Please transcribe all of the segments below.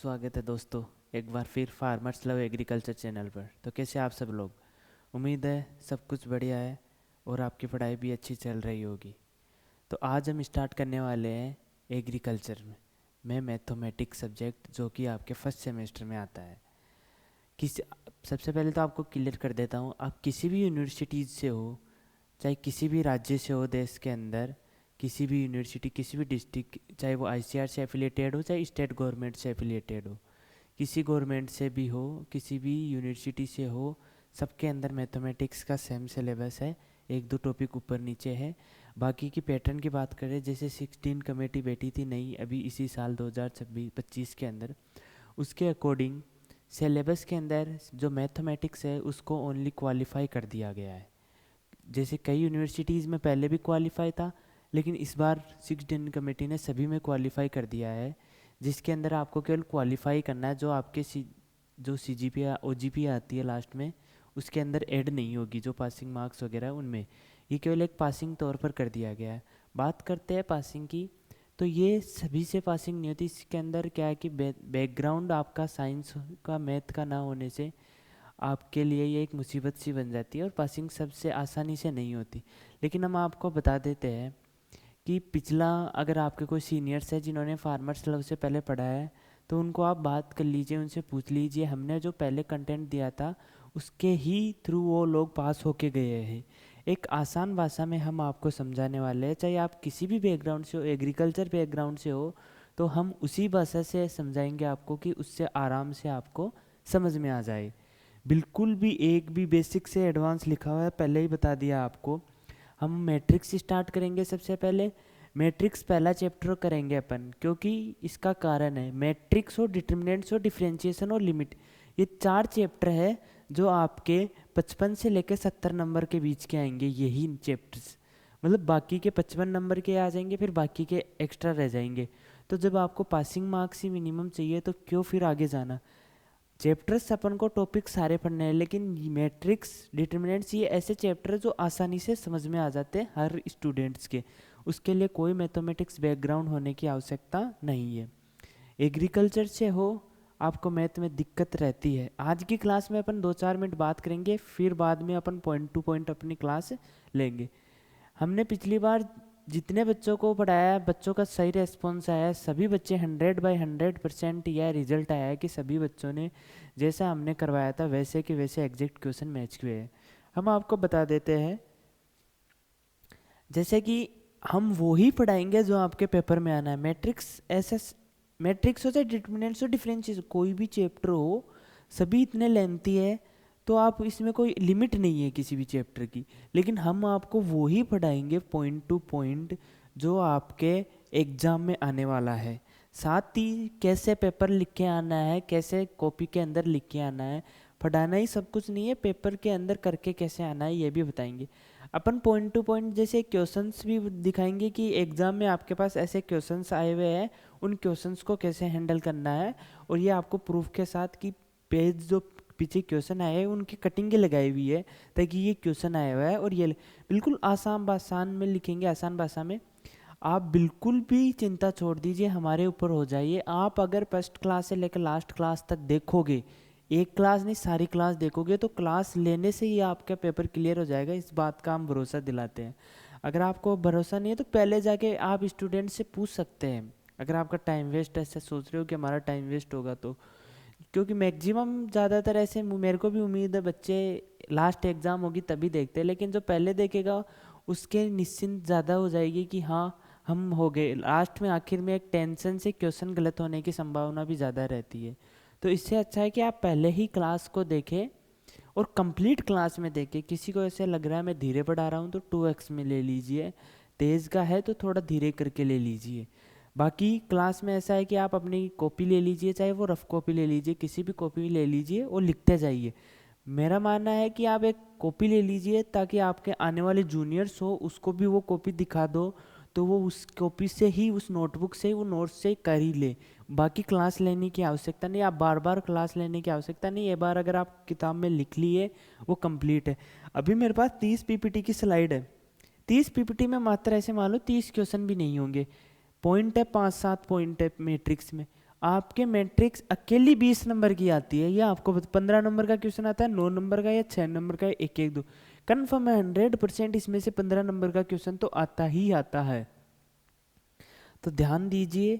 स्वागत है दोस्तों एक बार फिर फार्मर्स लव एग्रीकल्चर चैनल पर। तो कैसे आप सब लोग? उम्मीद है सब कुछ बढ़िया है और आपकी पढ़ाई भी अच्छी चल रही होगी। तो आज हम स्टार्ट करने वाले हैं एग्रीकल्चर में मैथमेटिक्स सब्जेक्ट, जो कि आपके फर्स्ट सेमेस्टर में आता है। किस सबसे पहले तो आपको क्लियर कर देता हूँ, आप किसी भी यूनिवर्सिटीज़ से हो, चाहे किसी भी राज्य से हो देश के अंदर, किसी भी यूनिवर्सिटी, किसी भी डिस्ट्रिक्ट, चाहे वो आईसीआर से एफिलिएटेड हो चाहे स्टेट गवर्नमेंट से एफिलिएटेड हो, किसी गवर्नमेंट से भी हो, किसी भी यूनिवर्सिटी से हो, सबके अंदर मैथमेटिक्स का सेम सिलेबस है। एक दो टॉपिक ऊपर नीचे है। बाकी की पैटर्न की बात करें, जैसे 16 कमेटी बैठी थी नई अभी इसी साल 2026-25 के अंदर, उसके अकॉर्डिंग सिलेबस के अंदर जो मैथमेटिक्स है उसको ओनली क्वालिफाई कर दिया गया है। जैसे कई यूनिवर्सिटीज़ में पहले भी क्वालिफाई था, लेकिन इस बार 16 कमेटी ने सभी में क्वालिफाई कर दिया है, जिसके अंदर आपको केवल क्वालिफाई करना है। जो आपके जो सी G P O G P आती है लास्ट में, उसके अंदर ऐड नहीं होगी, जो पासिंग मार्क्स वगैरह उनमें, ये केवल एक पासिंग तौर पर कर दिया गया है। बात करते हैं पासिंग की, तो ये सभी से पासिंग नहीं होती। इसके अंदर क्या है कि बैकग्राउंड आपका साइंस का, मैथ का ना होने से आपके लिए ये एक मुसीबत सी बन जाती है और पासिंग सबसे आसानी से नहीं होती। लेकिन हम आपको बता देते हैं कि पिछला, अगर आपके कोई सीनियर्स है जिन्होंने फार्मर्स लव से पहले पढ़ा है, तो उनको आप बात कर लीजिए, उनसे पूछ लीजिए। हमने जो पहले कंटेंट दिया था उसके ही थ्रू वो लोग पास होके गए हैं। एक आसान भाषा में हम आपको समझाने वाले हैं, चाहे आप किसी भी बैकग्राउंड से हो, एग्रीकल्चर बैकग्राउंड से हो, तो हम उसी भाषा से समझाएंगे आपको कि उससे आराम से आपको समझ में आ जाए। बिल्कुल भी एक भी बेसिक से एडवांस लिखा हुआ है, पहले ही बता दिया आपको। हम मैट्रिक्स स्टार्ट करेंगे। सबसे पहले मैट्रिक्स पहला चैप्टर करेंगे अपन, क्योंकि इसका कारण है मैट्रिक्स और डिटर्मिनेंट्स और डिफरेंशिएशन और लिमिट, ये 4 चैप्टर है जो आपके 55 से लेकर 70 नंबर के बीच के आएंगे। यही चैप्टर्स, मतलब बाकी के 55 नंबर के आ जाएंगे, फिर बाकी के एक्स्ट्रा रह जाएंगे। तो जब आपको पासिंग मार्क्स ही मिनिमम चाहिए तो क्यों फिर आगे जाना। चैप्टर्स अपन को टॉपिक सारे पढ़ने हैं, लेकिन मैट्रिक्स, डिटर्मिनेंट्स, ये ऐसे चैप्टर है जो आसानी से समझ में आ जाते हैं हर स्टूडेंट्स के। उसके लिए कोई मैथमेटिक्स बैकग्राउंड होने की आवश्यकता नहीं है। एग्रीकल्चर से हो, आपको मैथ में दिक्कत रहती है, आज की क्लास में अपन 2-4 मिनट बात करेंगे, फिर बाद में अपन पॉइंट टू पॉइंट अपनी क्लास लेंगे। हमने पिछली बार जितने बच्चों को पढ़ाया है, बच्चों का सही रेस्पॉन्स आया है, सभी बच्चे 100/100% यह रिजल्ट आया है कि सभी बच्चों ने जैसा हमने करवाया था वैसे के वैसे एग्जैक्ट क्वेश्चन मैच हुए हैं। हम आपको बता देते हैं, जैसे कि हम वो ही पढ़ाएंगे जो आपके पेपर में आना है। मैट्रिक्स ऐसा, मैट्रिक्स हो चाहे डिटर्मिनेंट्स हो, डिफरेंशिएशन, कोई भी चैप्टर हो, सभी इतने लेंथी है, तो आप इसमें कोई लिमिट नहीं है किसी भी चैप्टर की। लेकिन हम आपको वो ही पढ़ाएंगे पॉइंट टू पॉइंट जो आपके एग्जाम में आने वाला है। साथ ही कैसे पेपर लिख के आना है, कैसे कॉपी के अंदर लिख के आना है। पढ़ाना ही सब कुछ नहीं है, पेपर के अंदर करके कैसे आना है ये भी बताएंगे। अपन पॉइंट टू पॉइंट जैसे क्वेश्चंस भी दिखाएंगे कि एग्जाम में आपके पास ऐसे क्वेश्चंस आए हुए हैं, उन क्वेश्चंस को कैसे हैंडल करना है। और ये आपको प्रूफ के साथ कि पेज जो पीछे क्वेश्चन आए हैं उनकी कटिंगें लगाई हुई है, ताकि ये क्वेश्चन आया हुआ है और ये बिल्कुल आसान में लिखेंगे, आसान भाषा में। आप बिल्कुल भी चिंता छोड़ दीजिए, हमारे ऊपर हो जाइए। आप अगर फर्स्ट क्लास से लेकर लास्ट क्लास तक देखोगे, एक क्लास नहीं सारी क्लास देखोगे, तो क्लास लेने से ही आपका पेपर क्लियर हो जाएगा। इस बात का हम भरोसा दिलाते हैं। अगर आपको भरोसा नहीं है तो पहले जाके आप स्टूडेंट से पूछ सकते हैं, अगर आपका टाइम वेस्ट ऐसे सोच रहे हो कि हमारा टाइम वेस्ट होगा तो। क्योंकि मैक्सिमम ज़्यादातर ऐसे, मेरे को भी उम्मीद है बच्चे लास्ट एग्ज़ाम होगी तभी देखते हैं, लेकिन जो पहले देखेगा उसके निश्चिंत ज़्यादा हो जाएगी कि हाँ हम हो गए। लास्ट में आखिर में एक टेंशन से क्वेश्चन गलत होने की संभावना भी ज़्यादा रहती है। तो इससे अच्छा है कि आप पहले ही क्लास को देखें और कंप्लीट क्लास में देखें। किसी को ऐसे लग रहा है मैं धीरे पढ़ा रहा हूँ तो 2x में ले लीजिए, तेज़ का है तो थोड़ा धीरे करके ले लीजिए। बाकी क्लास में ऐसा है कि आप अपनी कॉपी ले लीजिए, चाहे वो रफ कॉपी ले लीजिए, किसी भी कॉपी ले लीजिए और लिखते जाइए। मेरा मानना है कि आप एक कॉपी ले लीजिए ताकि आपके आने वाले जूनियर्स हो उसको भी वो कॉपी दिखा दो, तो वो उस कॉपी से ही, उस नोटबुक से, वो नोट्स से कर ही ले। बाकी क्लास लेने की आवश्यकता नहीं, आप बार बार क्लास लेने की आवश्यकता नहीं। एक बार अगर आप किताब में लिख लिए वो कंप्लीट है। अभी मेरे पास 30 पीपीटी की स्लाइड है, 30 पीपीटी में मात्र ऐसे मान लो 30 क्वेश्चन भी नहीं होंगे। पॉइंट है 5-7 पॉइंट है मैट्रिक्स में। आपके मैट्रिक्स अकेली 20 नंबर की आती है, या आपको 15 नंबर का क्वेश्चन आता है, 9 नंबर का या 6 नंबर का, 1 1 2, कन्फर्म है 100% इसमें से 15 नंबर का क्वेश्चन तो आता ही आता है। तो ध्यान दीजिए,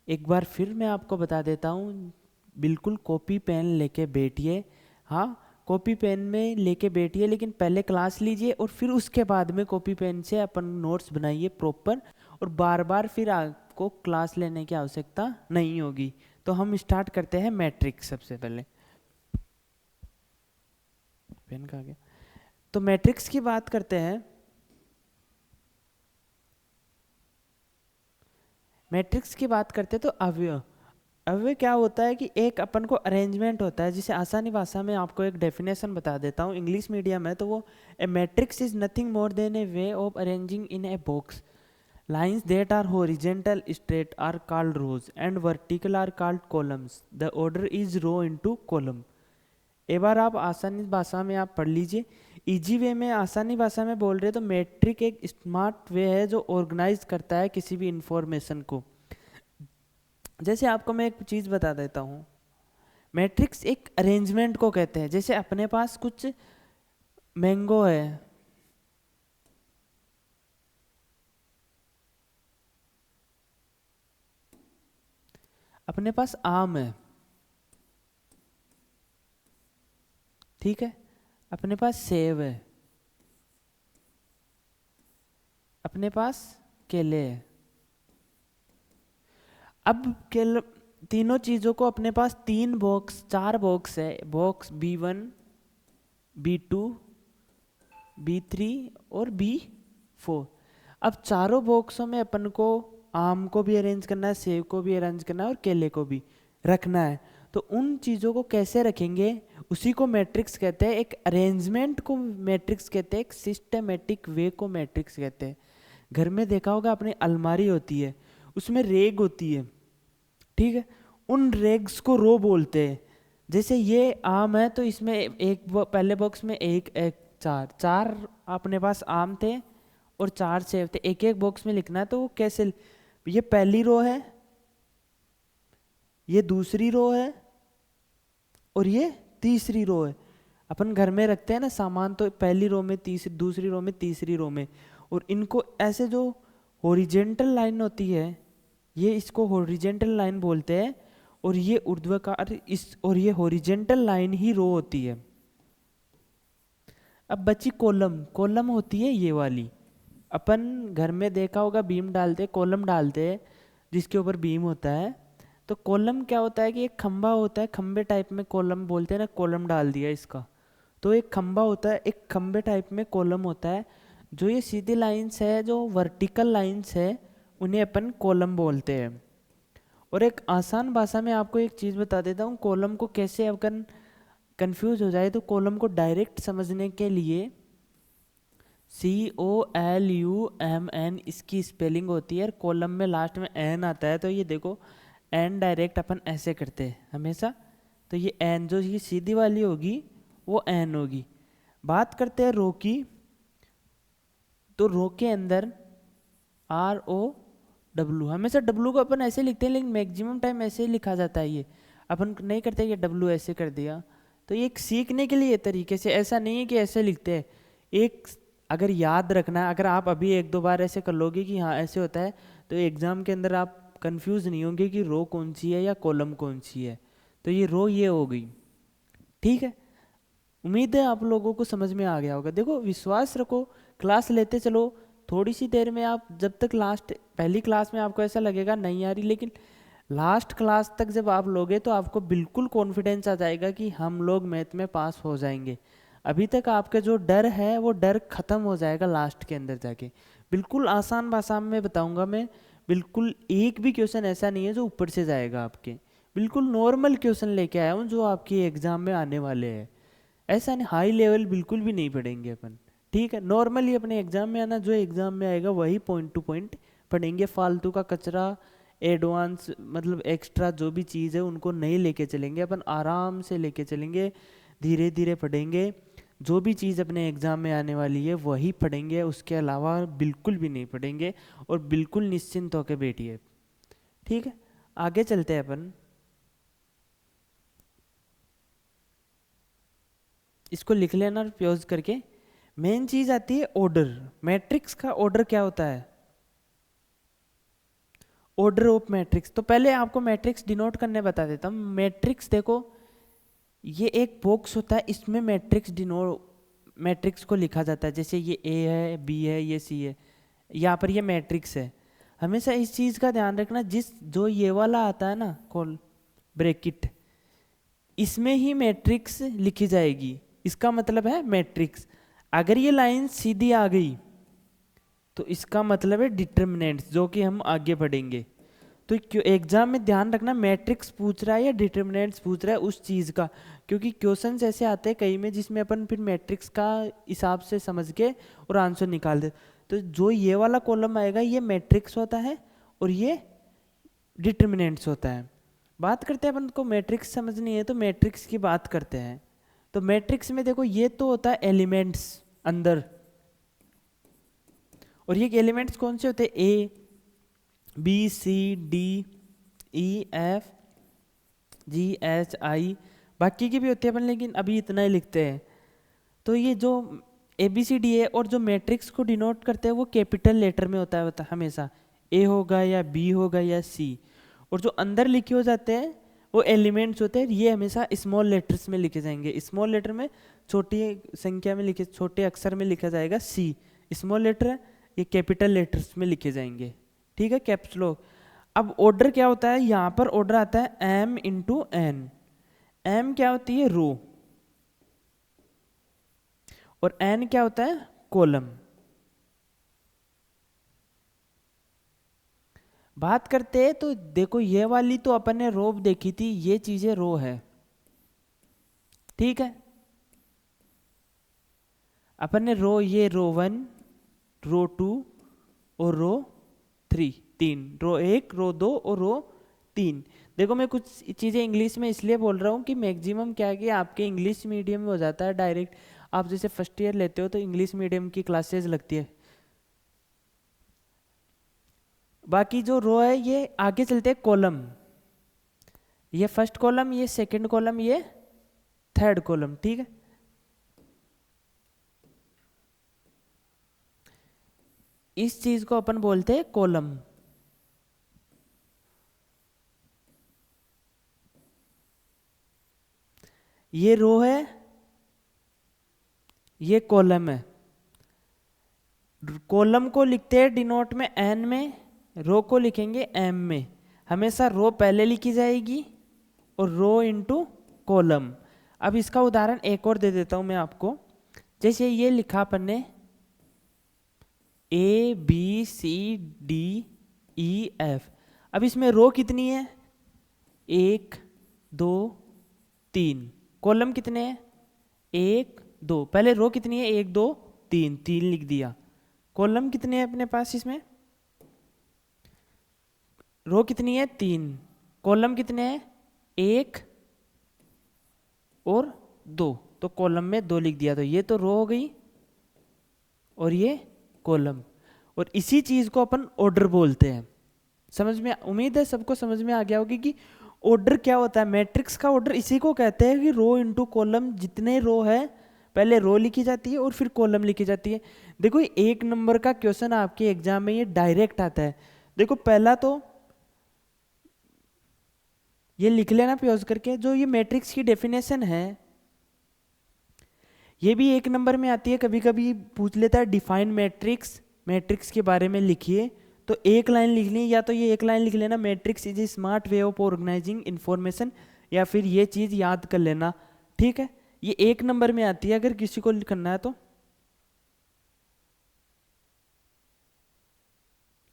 एक बार फिर मैं आपको बता देता हूँ, बिल्कुल कॉपी पेन लेके बैठिए। हाँ, कॉपी पेन में लेके बैठिए, लेकिन पहले क्लास लीजिए और फिर उसके बाद में कॉपी पेन से अपन नोट्स बनाइए प्रॉपर, और बार बार फिर आपको क्लास लेने की आवश्यकता नहीं होगी। तो हम स्टार्ट करते हैं मैट्रिक्स। सबसे पहले पेन कहाँ गया? तो मैट्रिक्स की बात करते हैं। मैट्रिक्स की बात करते तो अवयव, अवयव क्या होता है कि एक अपन को अरेंजमेंट होता है, जिसे आसानी भाषा में आपको एक डेफिनेशन बता देता हूँ। इंग्लिश मीडियम है तो वो, a matrix is nothing more than a way of arranging in a box lines that are horizontal straight are called rows and vertical are called columns. The order is row into column. एक बार आप आसानी भाषा में आप पढ़ लीजिए, easy way में आसानी भाषा में बोल रहे तो मैट्रिक एक स्मार्ट वे है जो ऑर्गेनाइज करता है किसी भी इंफॉर्मेशन को। जैसे आपको मैं एक चीज बता देता हूँ, मैट्रिक्स एक अरेंजमेंट को कहते हैं। जैसे अपने पास कुछ मैंगो है, अपने पास आम है, ठीक है, अपने पास सेब है, अपने पास केले है। अब केले, तीनों चीजों को अपने पास 4 बॉक्स है, बॉक्स B1, B2, B3 और B4। अब चारों बॉक्सों में अपन को आम को भी अरेंज करना है, सेब को भी अरेंज करना है और केले को भी रखना है। तो उन चीज़ों को कैसे रखेंगे, उसी को मैट्रिक्स कहते हैं। एक अरेंजमेंट को मैट्रिक्स कहते हैं, एक सिस्टमेटिक वे को मैट्रिक्स कहते हैं। घर में देखा होगा, अपनी अलमारी होती है, उसमें रेग होती है, ठीक है, उन रेग्स को रो बोलते हैं। जैसे ये आम है तो इसमें पहले बॉक्स में एक एक चार चार अपने पास आम थे और 4 सेब थे, एक एक बॉक्स में लिखना है। तो वो कैसे, ये पहली रो है, ये दूसरी रो है और ये तीसरी रो है। अपन घर में रखते हैं ना सामान, तो पहली रो में, तीसरी, दूसरी रो में, तीसरी रो में, और इनको ऐसे जो हॉरिजेंटल लाइन होती है, ये इसको हॉरिजेंटल लाइन बोलते हैं, और ये ऊर्ध्वाधर और ये हॉरिजेंटल लाइन ही रो होती है। अब बची कॉलम, कॉलम होती है ये वाली। अपन घर में देखा होगा, बीम डालते, कॉलम डालते हैं जिसके ऊपर बीम होता है। तो कॉलम क्या होता है कि एक खंबा होता है, खंबे टाइप में कॉलम बोलते हैं ना, कॉलम डाल दिया इसका, तो एक खंबा होता है, एक खंबे टाइप में कॉलम होता है। जो ये सीधी लाइंस है, जो वर्टिकल लाइंस है, उन्हें अपन कॉलम बोलते हैं। और एक आसान भाषा में आपको एक चीज़ बता देता हूँ, कॉलम को कैसे अपन कंफ्यूज हो जाए तो कॉलम को डायरेक्ट समझने के लिए COLUMN इसकी स्पेलिंग होती है, कॉलम में लास्ट में एन आता है। तो ये देखो, एन डायरेक्ट अपन ऐसे करते हैं हमेशा, तो ये एन जो ये सीधी वाली होगी वो एन होगी। बात करते हैं रो की, तो रो के अंदर ROW, हमेशा W को अपन ऐसे लिखते हैं, लेकिन मैक्सिमम टाइम ऐसे ही लिखा जाता है। ये अपन नहीं करते ये W ऐसे कर दिया, तो ये एक सीखने के लिए तरीके से, ऐसा नहीं है कि ऐसे लिखते हैं। एक अगर याद रखना है, अगर आप अभी 1 2 बार ऐसे कर लोगे कि हाँ ऐसे होता है, तो एग्जाम के अंदर आप कंफ्यूज नहीं होंगे कि रो कौन सी है या कॉलम कौन सी है। तो ये रो ये हो गई, ठीक है। उम्मीद है आप लोगों को समझ में आ गया होगा। देखो, विश्वास रखो, क्लास लेते चलो, थोड़ी सी देर में आप, जब तक लास्ट पहली क्लास में आपको ऐसा लगेगा नहीं आ रही, लेकिन लास्ट क्लास तक जब आप लोगे तो आपको बिल्कुल कॉन्फिडेंस आ जाएगा कि हम लोग मैथ में पास हो जाएंगे। अभी तक आपका जो डर है वो डर खत्म हो जाएगा लास्ट के अंदर जाके। बिल्कुल आसान भाषा में बताऊंगा मैं, बिल्कुल एक भी क्वेश्चन ऐसा नहीं है जो ऊपर से जाएगा आपके, बिल्कुल नॉर्मल क्वेश्चन लेके आया हूँ जो आपके एग्जाम में आने वाले हैं। ऐसा नहीं हाई लेवल बिल्कुल भी नहीं पढ़ेंगे अपन, ठीक है। नॉर्मली अपने एग्जाम में आना, जो एग्जाम में आएगा वही पॉइंट टू पॉइंट पढ़ेंगे। फालतू का कचरा, एडवांस मतलब एक्स्ट्रा जो भी चीज़ है उनको नहीं लेके चलेंगे अपन, आराम से लेके चलेंगे, धीरे धीरे पढ़ेंगे। जो भी चीज़ अपने एग्जाम में आने वाली है वही पढ़ेंगे, उसके अलावा बिल्कुल भी नहीं पढ़ेंगे, और बिल्कुल निश्चिंत होकर बैठिए, ठीक है। आगे चलते हैं अपन, इसको लिख लेना प्योज करके। मेन चीज आती है ऑर्डर। मैट्रिक्स का ऑर्डर क्या होता है? Order of matrix. तो पहले आपको मैट्रिक्स डिनोट करने बता देता हूँ। मैट्रिक्स देखो, ये एक बॉक्स होता है, इसमें मैट्रिक्स को लिखा जाता है। जैसे ये ए है, बी है, ये सी है, यहाँ पर ये मैट्रिक्स है। हमेशा इस चीज का ध्यान रखना, जो ये वाला आता है ना कॉल ब्रैकेट, इसमें ही मैट्रिक्स लिखी जाएगी। इसका मतलब है मैट्रिक्स। अगर ये लाइन सीधी आ गई तो इसका मतलब है डिटर्मिनेंट्स, जो कि हम आगे पढ़ेंगे। तो एग्जाम में ध्यान रखना, मैट्रिक्स पूछ रहा है या डिटर्मिनेंट्स पूछ रहा है उस चीज का, क्योंकि क्वेश्चंस ऐसे आते हैं कई में जिसमें अपन फिर मैट्रिक्स का हिसाब से समझ के और आंसर निकाल दे। तो जो ये वाला कॉलम आएगा ये मैट्रिक्स होता है और ये डिटर्मिनेंट्स होता है। बात करते हैं, अपन को मैट्रिक्स समझनी है तो मैट्रिक्स की बात करते हैं। तो मैट्रिक्स में देखो, ये तो होता है एलिमेंट्स अंदर, और ये एलिमेंट्स कौन से होते हैं? A B C D E F G H I, बाकी की भी होती है अपन, लेकिन अभी इतना ही लिखते हैं। तो ये जो ए बी सी डी है, और जो मैट्रिक्स को डिनोट करते हैं वो कैपिटल लेटर में होता है हमेशा। ए होगा या बी होगा या सी, और जो अंदर लिखे हो जाते हैं वो एलिमेंट्स होते हैं, ये हमेशा स्मॉल लेटर्स में लिखे जाएंगे। स्मॉल लेटर में छोटी संख्या में लिखे, छोटे अक्षर में लिखा जाएगा सी, स्मॉल लेटर है, ये कैपिटल लेटर्स में लिखे जाएंगे। ठीक है, कैप्स लॉक। अब ऑर्डर क्या होता है? यहाँ पर ऑर्डर आता है एम इंटू एन। एम क्या होती है? रो, और एन क्या होता है? कॉलम। बात करते हैं तो देखो, ये वाली तो अपन ने रो देखी थी, ये चीजें रो है। ठीक है, अपन ने रो, ये रो 1, रो 2 और रो 3, 3 रो, 1 रो 2 और रो 3। देखो, मैं कुछ चीज़ें इंग्लिश में इसलिए बोल रहा हूँ कि मैक्सिमम क्या है कि आपके इंग्लिश मीडियम में हो जाता है डायरेक्ट। आप जैसे फर्स्ट ईयर लेते हो तो इंग्लिश मीडियम की क्लासेस लगती है। बाकी जो रो है ये आगे चलते हैं कॉलम। ये फर्स्ट कॉलम, ये सेकंड कॉलम, ये थर्ड कॉलम। ठीक है, इस चीज को अपन बोलते हैं कॉलम। ये रो है, ये कॉलम है। कॉलम को लिखते हैं डिनोट में एन में, रो को लिखेंगे एम में। हमेशा रो पहले लिखी जाएगी और रो इंटू कॉलम। अब इसका उदाहरण एक और दे देता हूं मैं आपको। जैसे ये लिखा अपन ने A B C D E F. अब इसमें रो कितनी है? 1 2 3। कॉलम कितने हैं? 1 2। पहले रो कितनी है? 1 2 3, 3 लिख दिया। कॉलम कितने हैं अपने पास इसमें? रो कितनी है? 3। कॉलम कितने हैं? 1 और 2। तो कॉलम में 2 लिख दिया। तो ये तो रो हो गई और ये कॉलम। और इसी चीज को अपन ऑर्डर बोलते हैं। समझ में, उम्मीद है सबको समझ में आ गया होगी कि ऑर्डर क्या होता है। मैट्रिक्स का ऑर्डर इसी को कहते हैं कि रो इंटू कॉलम। जितने रो है पहले रो लिखी जाती है और फिर कॉलम लिखी जाती है। देखो, 1 नंबर का क्वेश्चन आपके एग्जाम में ये डायरेक्ट आता है। देखो, पहला तो ये लिख लेना प्योज करके, जो ये मैट्रिक्स की डेफिनेशन है ये भी 1 नंबर में आती है। कभी कभी पूछ लेता है डिफाइन मैट्रिक्स, मैट्रिक्स के बारे में लिखिए। तो एक लाइन लिख ली, या तो ये एक लाइन लिख लेना, matrix is a smart way of organizing information, या फिर ये चीज याद कर लेना। ठीक है, ये 1 नंबर में आती है अगर किसी को करना है तो।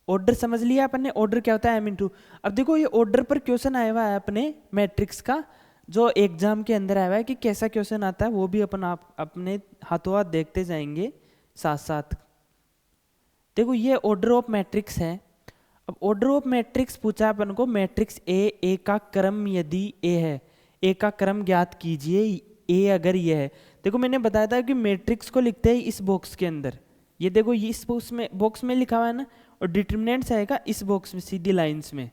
ऑर्डर समझ लिया अपन ने, ऑर्डर क्या होता है? M into. अब देखो, ये ऑर्डर पर क्वेश्चन आया हुआ है अपने मैट्रिक्स का, जो एग्जाम के अंदर आया हुआ है कि कैसा क्वेश्चन आता है वो भी अपन आप अपने हाथों हाथ देखते जाएंगे साथ साथ। देखो, ये ऑर्डर ऑफ मैट्रिक्स है। अब ऑर्डर ऑफ मैट्रिक्स पूछा अपन को, मैट्रिक्स ए का क्रम यदि ए है, ए का क्रम ज्ञात कीजिए ए अगर ये है। देखो, मैंने बताया था कि मैट्रिक्स को लिखते हैं इस बॉक्स के अंदर। ये देखो, ये इस बॉक्स में लिखा हुआ है ना, और डिटर्मिनेंट्स आएगा इस बॉक्स में सीधी लाइंस में।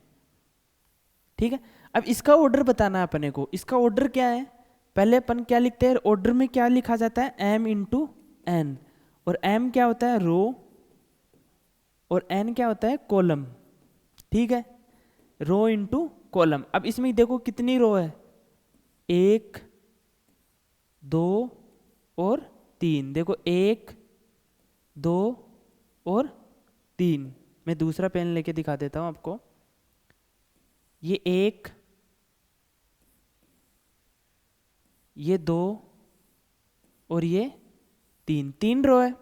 ठीक है। अब इसका ऑर्डर बताना है अपने को। इसका ऑर्डर क्या है, पहले अपन क्या लिखते हैं, ऑर्डर में क्या लिखा जाता है, m इंटू एन, और m क्या होता है, रो, और n क्या होता है, कॉलम। ठीक है, रो इंटू कॉलम। अब इसमें देखो कितनी रो है, 1 2 और 3। देखो 1 2 और 3। मैं दूसरा पेन लेके दिखा देता हूं आपको। ये 1, ये 2 और ये 3 रो है।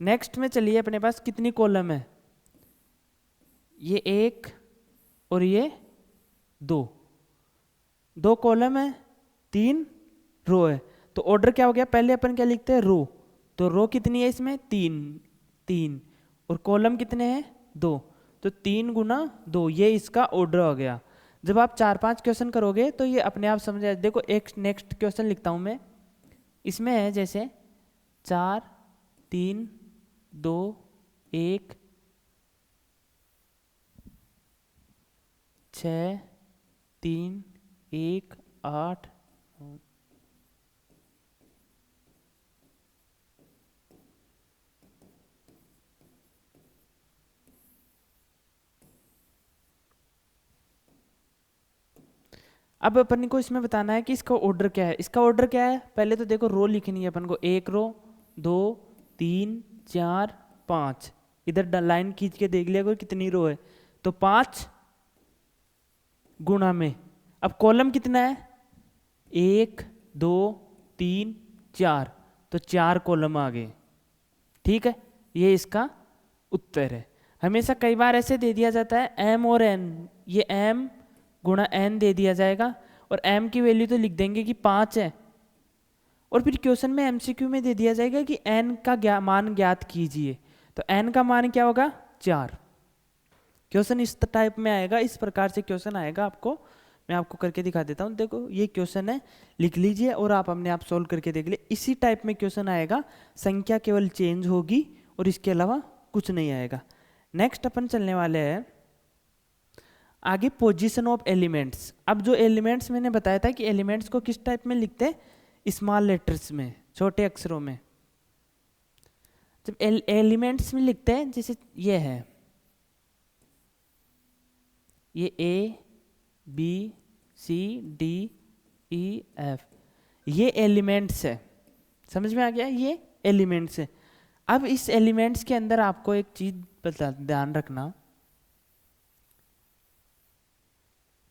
नेक्स्ट में चलिए, अपने पास कितनी कॉलम है, ये 1 और ये 2 कॉलम है, 3 रो है। तो ऑर्डर क्या हो गया, पहले अपन क्या लिखते हैं, रो। तो रो कितनी है इसमें, 3 और कॉलम कितने हैं, 2। तो 3 गुना 2, ये इसका ऑर्डर हो गया। जब आप 4-5 क्वेश्चन करोगे तो ये अपने आप समझ आए। देखो एक नेक्स्ट क्वेश्चन लिखता हूं मैं, इसमें है जैसे 4 3 2 1 6 3 1 8। अब अपन को इसमें बताना है कि इसका ऑर्डर क्या है। इसका ऑर्डर क्या है, पहले तो देखो रो लिखनी है अपन को, 1 रो 2 3 4 5। इधर लाइन खींच के देख लिया कोई कितनी रो है, तो 5 गुणा में, अब कॉलम कितना है, 1 2 3 4, तो 4 कॉलम आ गए। ठीक है, ये इसका उत्तर है। हमेशा कई बार ऐसे दे दिया जाता है m और n, ये m गुणा n दे दिया जाएगा, और m की वैल्यू तो लिख देंगे कि 5 है, और फिर क्वेश्चन में MCQ में दे दिया जाएगा कि n का मान ज्ञात कीजिए। तो n का मान क्या होगा, 4। क्वेश्चन इस टाइप में आएगा, इस प्रकार से क्वेश्चन आएगा आपको। मैं आपको करके दिखा देता हूँ। देखो ये क्वेश्चन है, लिख लीजिए और आप अपने आप सोल्व करके देख लीजिए। इसी टाइप में क्वेश्चन आएगा, संख्या केवल चेंज होगी और इसके अलावा कुछ नहीं आएगा। नेक्स्ट अपन चलने वाले हैं आगे, पोजीशन ऑफ एलिमेंट्स। अब जो एलिमेंट्स मैंने बताया था कि एलिमेंट्स को किस टाइप में लिखते हैं, स्मॉल लेटर्स में, छोटे अक्षरों में। जब एलिमेंट्स में लिखते हैं, जैसे ये है, ये ABCDEF, ये एलिमेंट्स है। समझ में आ गया, ये एलिमेंट्स है। अब इस एलिमेंट्स के अंदर आपको एक चीज ध्यान रखना,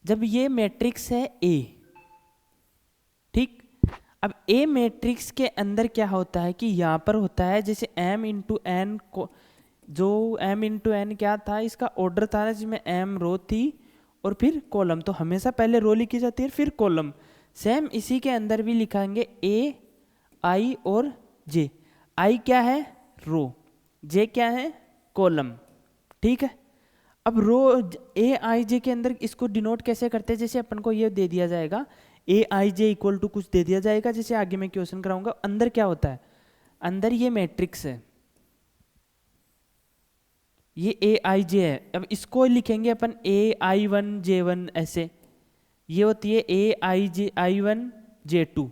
जब ये मैट्रिक्स है A, ठीक, अब A मैट्रिक्स के अंदर क्या होता है कि यहाँ पर होता है जैसे m इंटू एन को, जो m इंटू एन क्या था, इसका ऑर्डर था ना, जिसमें m रो थी और फिर कॉलम। तो हमेशा पहले रो लिखी जाती है फिर कॉलम। सेम इसी के अंदर भी लिखाएंगे A I और J। I क्या है, रो, J क्या है, कॉलम। ठीक है, अब रो AIJ के अंदर इसको डिनोट कैसे करते हैं, जैसे अपन को ये दे दिया जाएगा AIJ इक्वल टू कुछ दे दिया जाएगा, जैसे आगे मैं क्वेश्चन कराऊंगा। अंदर क्या होता है, अंदर ये मैट्रिक्स है, ये AIJ है। अब इसको लिखेंगे अपन AI1J1 ऐसे, ये होती है AI1J2।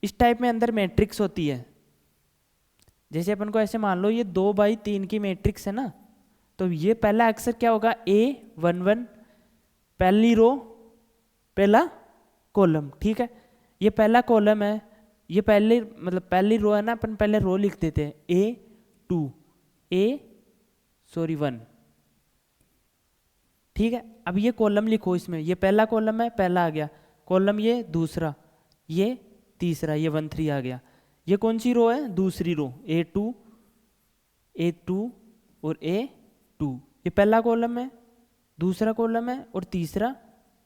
इस टाइप में अंदर मैट्रिक्स होती है। जैसे अपन को ऐसे मान लो ये 2/3 की मैट्रिक्स है ना, तो ये पहला अक्षर क्या होगा, A11, पहली रो पहला कॉलम। ठीक है, ये पहला कॉलम है, ये पहले मतलब पहली रो है ना, अपन पहले रो लिख देते हैं A2 1। ठीक है, अब ये कॉलम लिखो, इसमें ये पहला कॉलम है, पहला आ गया कॉलम, ये दूसरा, ये तीसरा, ये 1 3 आ गया। ये कौन सी रो है, दूसरी रो, A2 और A2। ये पहला कॉलम है, दूसरा कॉलम है और तीसरा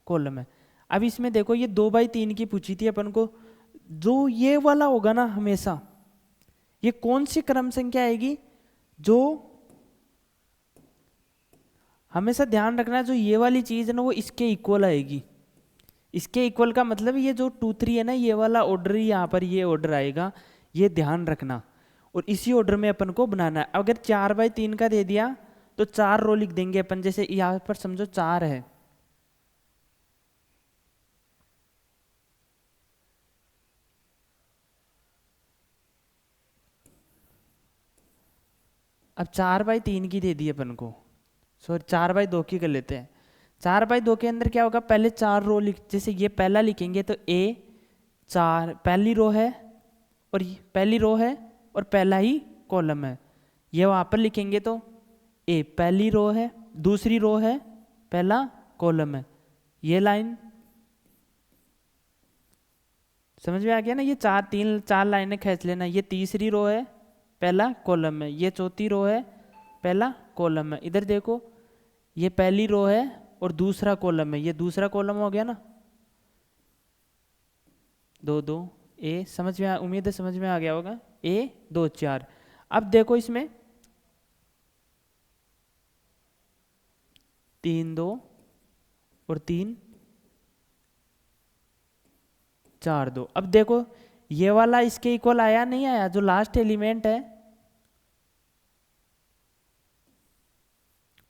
कॉलम है। अब इसमें देखो ये 2/3 की पूछी थी अपन को, जो ये वाला होगा ना, हमेशा ये कौन सी क्रम संख्या आएगी, जो हमेशा ध्यान रखना, जो ये वाली चीज है ना, वो इसके इक्वल आएगी। इसके इक्वल का मतलब ये जो 2 3 है ना, ये वाला ऑर्डर ही यहाँ पर ये ऑर्डर आएगा, ये ध्यान रखना। और इसी ऑर्डर में अपन को बनाना है। अगर 4/3 का दे दिया तो 4 रो लिख देंगे अपन, जैसे यहाँ पर समझो 4 है, अब 4/3 की दे दी अपन को, सॉरी 4/2 की कर लेते हैं। 4/2 के अंदर क्या होगा, पहले 4 रो लिख, जैसे ये पहला लिखेंगे तो ए 4 पहली रो है, और पहली रो है और पहला ही कॉलम है। ये वहाँ पर लिखेंगे तो ए पहली रो है, दूसरी रो है, पहला कॉलम है। ये लाइन समझ में आ गया ना, ये 4 लाइनें खींच लेना। ये तीसरी रो है, पहला कॉलम है। ये चौथी रो है, पहला कॉलम है। इधर देखो, ये पहली रो है और दूसरा कॉलम है। ये दूसरा कॉलम हो गया ना, 2 2 ए, समझ में उम्मीद है समझ में आ गया होगा। ए 2 4। अब देखो इसमें 3 2 और 3 4 2। अब देखो ये वाला इसके इक्वल आया नहीं आया, जो लास्ट एलिमेंट है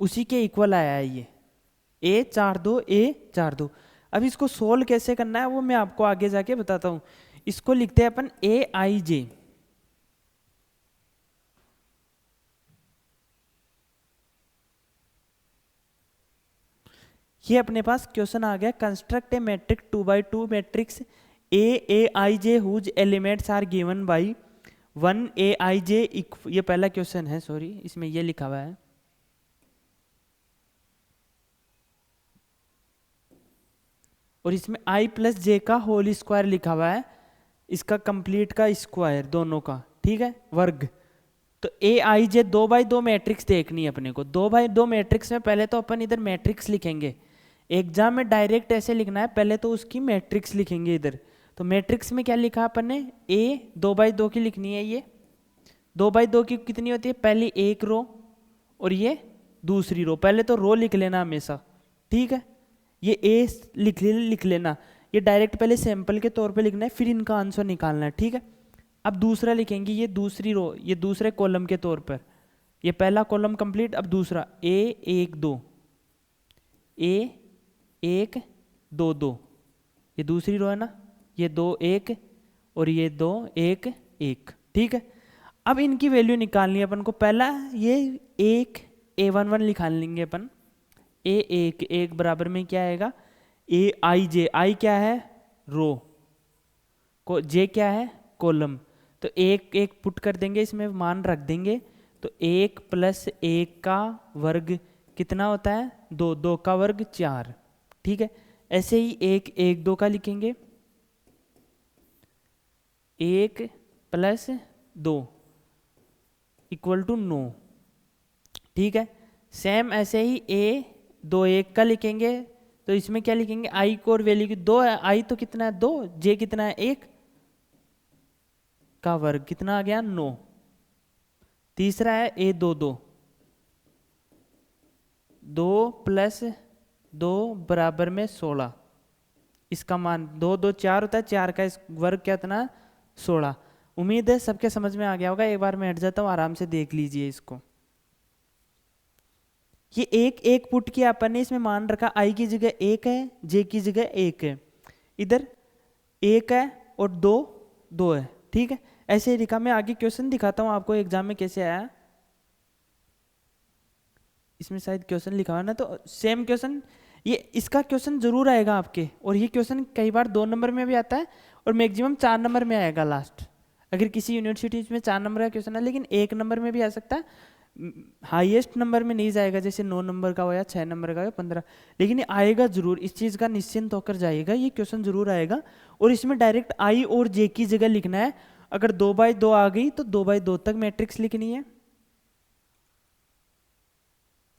उसी के इक्वल आया है ये, ए 4 2 ए 4 2। अब इसको सोल्व कैसे करना है वो मैं आपको आगे जाके बताता हूं। इसको लिखते हैं अपन ए आई जे। ये अपने पास क्वेश्चन आ गया, construct a matrix 2x2 matrix a i j whose elements are given by 1 a i j. ये पहला क्वेश्चन है, सॉरी इसमें ये लिखा हुआ है, और इसमें आई प्लस जे का होल स्क्वायर लिखा हुआ है, इसका कंप्लीट का स्क्वायर दोनों का, ठीक है, वर्ग। तो ए आई जे 2x2 मैट्रिक्स देखनी है अपने को। 2x2 मैट्रिक्स में पहले तो अपन इधर मैट्रिक्स लिखेंगे। एग्जाम में डायरेक्ट ऐसे लिखना है, पहले तो उसकी मैट्रिक्स लिखेंगे इधर। तो मैट्रिक्स में क्या लिखा अपन ने, ए 2x2 की लिखनी है। ये 2x2 की कितनी होती है, पहली एक रो और ये दूसरी रो। पहले तो रो लिख लेना हमेशा, ठीक है। ये ए लिख लेना, ये डायरेक्ट पहले सैंपल के तौर पे लिखना है, फिर इनका आंसर निकालना है, ठीक है। अब दूसरा लिखेंगे, ये दूसरी रो, ये दूसरे कॉलम के तौर पर। ये पहला कॉलम कंप्लीट। अब दूसरा ए 1 2, ए 1 2 2, ये दूसरी रो है ना, ये 2 1 और ये 2 1 1, ठीक है। अब इनकी वैल्यू निकालनी है अपन को। पहला ये एक A11 निकाल लेंगे अपन। A1 बराबर में क्या आएगा, ए आई जे। आई क्या है, रो, को जे क्या है, कॉलम। तो एक एक पुट कर देंगे, इसमें मान रख देंगे। तो 1 + 1 का वर्ग कितना होता है, 2, 2 का वर्ग 4, ठीक है। ऐसे ही 1 1 2 का लिखेंगे, 1 + 2 = 9, ठीक है। सेम ऐसे ही ए 2 1 का लिखेंगे। तो इसमें क्या लिखेंगे, आई को और वैल्यू की 2 है, आई तो कितना है 2, जे कितना है 1 का वर्ग कितना आ गया 9। तीसरा है ए 2 2, 2 + 2 बराबर में 16। इसका मान 2 2 4 होता है, 4 का वर्ग क्या इतना 16। उम्मीद है सबके समझ में आ गया होगा। एक बार मैं हट जाता हूँ, आराम से देख लीजिए इसको। ये एक एक पुट किया अपन ने, इसमें मान रखा आई की जगह 1 है, जे की जगह 1 है, इधर 1 है और 2 2 है, ठीक है। ऐसे ही लिखा। मैं आगे क्वेश्चन दिखाता हूं आपको एग्जाम में कैसे आया। इसमें शायद क्वेश्चन लिखा हुआ है ना, तो सेम क्वेश्चन, ये इसका क्वेश्चन जरूर आएगा आपके। और ये क्वेश्चन कई बार 2 नंबर में भी आता है और मैक्सिमम 4 नंबर में आएगा लास्ट। अगर किसी यूनिवर्सिटी में 4 नंबर का क्वेश्चन है, लेकिन 1 नंबर में भी आ सकता है, हाईएस्ट नंबर में नहीं जाएगा, जैसे 9 नंबर का हो या 6 नंबर का हो या 15, लेकिन ये आएगा जरूर। इस चीज़ का निश्चिंत होकर जाइएगा, ये क्वेश्चन जरूर आएगा। और इसमें डायरेक्ट आई और जे की जगह लिखना है। अगर 2x2 आ गई तो 2x2 तक मैट्रिक्स लिखनी है।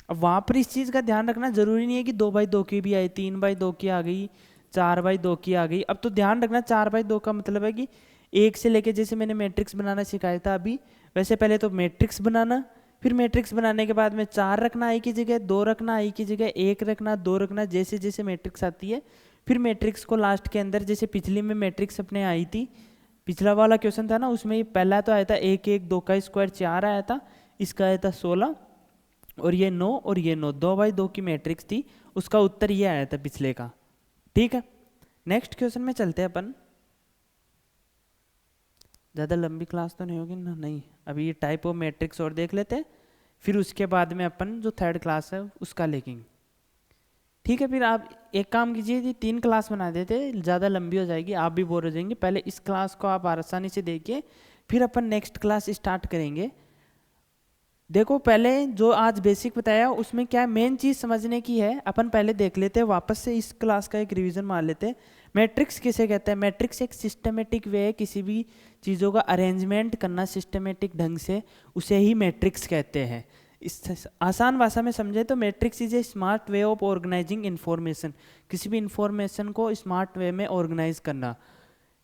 अब वहां पर इस चीज़ का ध्यान रखना, जरूरी नहीं है कि 2x2 की भी आई, 3x2 की आ गई, 4x2 की आ गई। अब तो ध्यान रखना 4x2 का मतलब है कि एक से लेके, जैसे मैंने मैट्रिक्स बनाना सिखाया था अभी, वैसे पहले तो मैट्रिक्स बनाना, फिर मैट्रिक्स बनाने के बाद में 4 रखना आई की जगह, 2 रखना आई की जगह, 1 रखना, 2 रखना, जैसे जैसे मैट्रिक्स आती है। फिर मैट्रिक्स को लास्ट के अंदर, जैसे पिछली में मैट्रिक्स अपने आई थी, पिछला वाला क्वेश्चन था ना, उसमें पहला तो आया था 1 1 2 का स्क्वायर 4 आया था, इसका आया था 16 और ये 9 और ये 9, 2x2 की मैट्रिक्स थी, उसका उत्तर ये आया था पिछले का, ठीक है। नेक्स्ट क्वेश्चन में चलते हैं अपन। ज़्यादा लंबी क्लास तो नहीं होगी ना, नहीं, अभी ये टाइप ऑफ मैट्रिक्स और देख लेते हैं, फिर उसके बाद में अपन जो थर्ड क्लास है उसका लेंगे। ठीक है, फिर आप एक काम कीजिए, ये 3 क्लास बना देते, ज़्यादा लंबी हो जाएगी, आप भी बोर हो जाएंगे। पहले इस क्लास को आप आसानी से देखिए, फिर अपन नेक्स्ट क्लास स्टार्ट करेंगे। देखो पहले जो आज बेसिक बताया उसमें क्या मेन चीज़ समझने की है, अपन पहले देख लेते हैं, वापस से इस क्लास का एक रिवीजन मार लेते हैं। मैट्रिक्स किसे कहते हैं? मैट्रिक्स एक सिस्टमेटिक वे है किसी भी चीज़ों का अरेंजमेंट करना सिस्टमेटिक ढंग से, उसे ही मैट्रिक्स कहते हैं। इस आसान भाषा में समझे तो matrix is a smart way of organizing information, किसी भी इंफॉर्मेशन को स्मार्ट वे में ऑर्गेनाइज करना।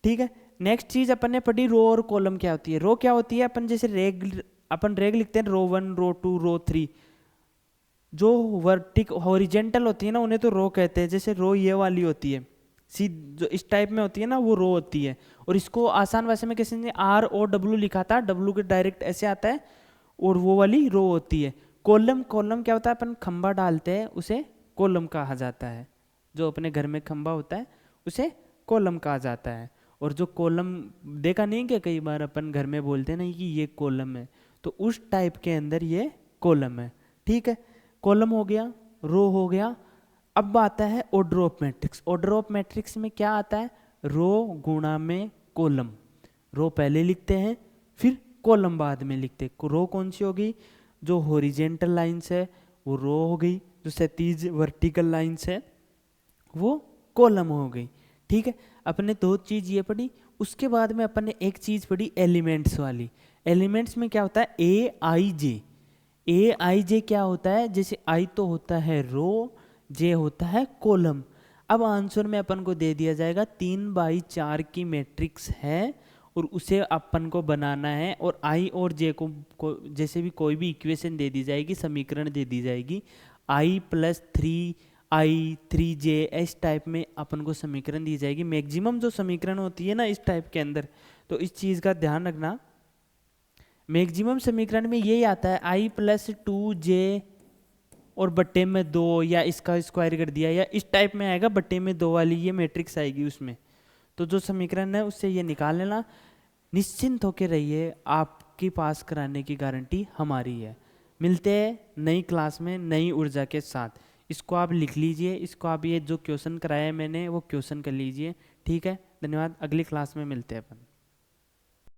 ठीक है, नेक्स्ट चीज अपन ने पढ़ी रो और कॉलम क्या होती है। रो क्या होती है? अपन जैसे अपन रेग लिखते हैं, रो 1 रो 2 रो 3, जो वर्टिक हॉरिजेंटल होती है ना उन्हें तो रो कहते हैं। जैसे रो ये वाली होती है, सी जो इस टाइप में होती है ना वो रो होती है। और इसको आसान भाषा में कैसे आर ओ डब्ल्यू लिखा था, डब्ल्यू के डायरेक्ट ऐसे आता है, और वो वाली रो होती है। कॉलम, कॉलम क्या होता है? अपन खंबा डालते हैं उसे कॉलम कहा जाता है। जो अपने घर में खंबा होता है उसे कॉलम कहा जाता है। और जो कॉलम देखा नहीं क्या, कई बार अपन घर में बोलते नहीं कि ये कॉलम है, तो उस टाइप के अंदर ये कॉलम है। ठीक है, कॉलम हो गया, रो हो गया। अब आता है order of matrix. Order of matrix में क्या आता है? रो गुणा में कॉलम। रो पहले लिखते हैं, फिर कॉलम बाद में लिखते हैं। रो कौन सी होगी? जो हॉरिजेंटल लाइंस है वो रो हो गई, जो क्षैतिज वर्टिकल लाइंस है वो कॉलम हो गई। ठीक है, अपने 2 चीज ये पढ़ी। उसके बाद में अपन ने एक चीज पढ़ी एलिमेंट्स वाली। एलिमेंट्स में क्या होता है? ए आई जे। ए आई जे क्या होता है? जैसे आई तो होता है रो, जे होता है कॉलम। अब आंसर में अपन को दे दिया जाएगा 3/4 की मैट्रिक्स है और उसे अपन को बनाना है। और आई और जे को जैसे भी कोई भी इक्वेशन दे दी जाएगी, समीकरण दे दी जाएगी, आई प्लस 3i 3j इस टाइप में अपन को समीकरण दी जाएगी। मैक्सिमम जो समीकरण होती है ना इस टाइप के अंदर, तो इस चीज़ का ध्यान रखना, मैक्सिमम समीकरण में यही आता है i प्लस 2j और बट्टे में 2, या इसका स्क्वायर कर दिया, या इस टाइप में आएगा, बट्टे में 2 वाली ये मैट्रिक्स आएगी उसमें। तो जो समीकरण है उससे ये निकाल लेना। निश्चिंत होकर रहिए, आपकी पास कराने की गारंटी हमारी है। मिलते हैं नई क्लास में नई ऊर्जा के साथ। इसको आप लिख लीजिए, इसको आप ये जो क्वेश्चन कराया है मैंने वो क्वेश्चन कर लीजिए। ठीक है, धन्यवाद। अगली क्लास में मिलते हैं अपन।